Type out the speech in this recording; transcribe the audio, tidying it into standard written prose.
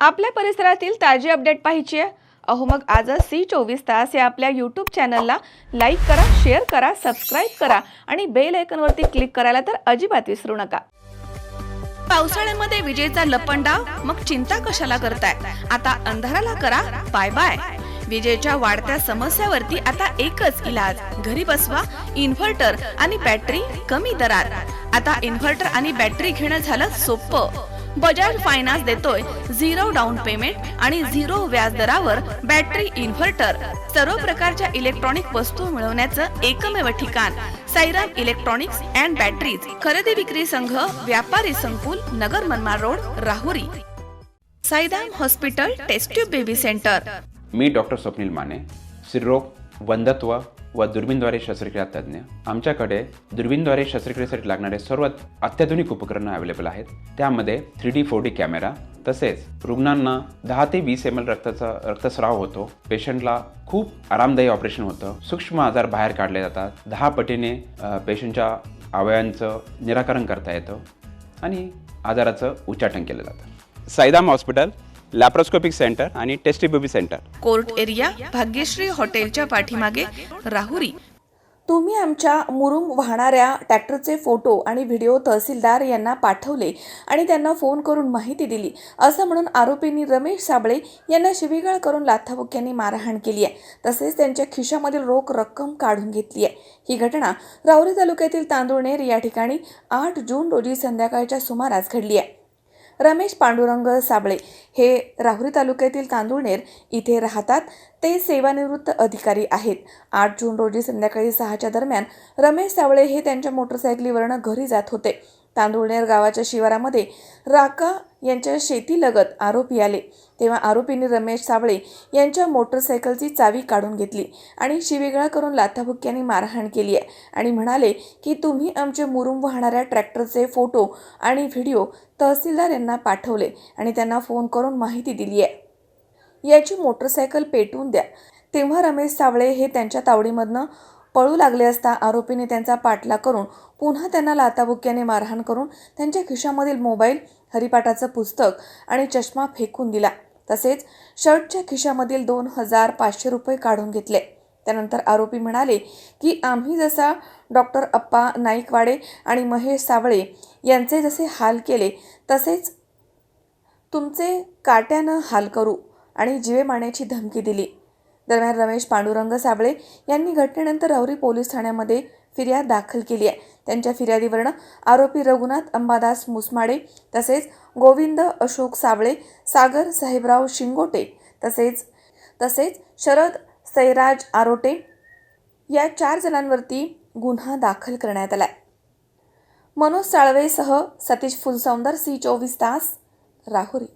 आपल्या परिसरातील ताजी अपडेट पाहिजे अहो मग आजच C24 या आपल्या यूट्यूब चॅनलला लाईक करा, शेअर करा, सबस्क्राईब करा आणि बेल आयकॉनवरती क्लिक करायला तर अजिबात विसरू नका। पावसाळ्यामध्ये विजेचा लपंडाव, मग चिंता कशाला करताय? आता अंधाराला करा बाय बाय। विजेच्या वाढत्या समस्यावरती आता एकच इलाज, घरी बसवा इन्व्हर्टर आणि बॅटरी कमी दरात। आता इन्व्हर्टर आणि बॅटरी घेणं झालं सोपं। बजाज फायनान्स देतोय 0 डाऊन पेमेंट आणि 0 व्याज दरावर बॅटरी इन्व्हर्टर। सर्व प्रकारच्या इलेक्ट्रॉनिक वस्तू मिळवण्याचं एकमेव ठिकाण साईराम इलेक्ट्रॉनिक्स अँड बॅटरीज। खरेदी विक्री संघ, व्यापारी संकुल, नगर Manmad road, Rahuri. Sairam hospital test tube baby centre. मी डॉक्टर स्वप्नील माने, स्त्रीरोग, वंध्यत्व व दुर्बीणद्वारे शस्त्रक्रिया तज्ज्ञ। आमच्याकडे दुर्बीणद्वारे शस्त्रक्रियेसाठी लागणारे सर्व अत्याधुनिक उपकरणं अवेलेबल आहेत। त्यामध्ये 3D 4D कॅमेरा, तसेच रुग्णांना 10 ते 20 ml रक्तस्राव होतो। पेशंटला खूप आरामदायी ऑपरेशन होतं। सूक्ष्म आजार बाहेर काढले जातात। 10 पटीने पेशंटच्या अवयवांचं निराकरण करता येतं आणि आजाराचं उच्चाटन केलं जातं। साईराम हॉस्पिटल लॅप्रोस्कोपिक सेंटर आणि test tube baby center, court area, Bhagyashree हॉटेलच्या पाठीमागे, राहुरी। तुम्ही आमच्या मुरुम वाहणाऱ्या ट्रॅक्टरचे फोटो आणि व्हिडिओ तहसीलदार यांना पाठवले आणि त्यांना फोन करून माहिती दिली असं म्हणून आरोपींनी रमेश साबळे यांना शिवीगाळ करून लाथाबुक्क्यांनी मारहाण केली आहे। तसेच त्यांच्या खिशामधील रोख रक्कम काढून घेतली आहे। ही घटना राहुरी तालुक्यातील तांदुळनेर या ठिकाणी 8 जून रोजी संध्याकाळच्या सुमारास घडली आहे। रमेश पांडुरंग साबळे हे राहुरी तालुक्यातील तांदुळनेर इथे राहतात। ते सेवानिवृत्त अधिकारी आहेत। 8 जून रोजी संध्याकाळी 6च्या दरम्यान रमेश साबळे हे त्यांच्या मोटरसायकलीवरनं घरी जात होते। तांदुळनेर गावाच्या शिवारामध्ये राका यांच्या शेतीलगत आरोपी आले, तेव्हा आरोपींनी रमेश साबळे यांच्या मोटरसायकलची चावी काढून घेतली आणि शिवीगाळ करून लाथाबुक्क्यांनी मारहाण केली आहे आणि म्हणाले की तुम्ही आमचे मुरुम वाहणाऱ्या ट्रॅक्टरचे फोटो आणि व्हिडिओ तहसीलदार यांना पाठवले आणि त्यांना फोन करून माहिती दिली आहे, याची मोटरसायकल पेटवून द्या। तेव्हा रमेश साबळे हे त्यांच्या तावडीमधनं पळू लागले असता आरोपीने त्यांचा पाठलाग करून पुन्हा त्यांना लाथाबुक्क्याने मारहाण करून त्यांच्या खिशामधील मोबाईल, हरिपाठाचं पुस्तक आणि चष्मा फेकून दिला। तसेच शर्टच्या खिशामधील 2500 रुपये काढून घेतले। त्यानंतर आरोपी म्हणाले की आम्ही जसा डॉक्टर अप्पा नाईकवाडे आणि महेश साबळे यांचे जसे हाल केले तसेच तुमचे काट्यानं हाल करू आणि जीवे मारण्याची धमकी दिली। दरम्यान रमेश पांडुरंग साबळे यांनी घटनेनंतर राहुरी पोलीस ठाण्यामध्ये फिर्याद दाखल केली आहे। त्यांच्या फिर्यादीवरून आरोपी रघुनाथ अंबादास मुसमाडे, तसेच गोविंद अशोक साबळे, सागर साहेबराव शिंगोटे तसेच शरद सैराज आरोटे या 4 जणांवरती गुन्हा दाखल करण्यात आलाय। मनोज साळवेसह सतीश फुलसौंदर, C24 तास, राहुरी।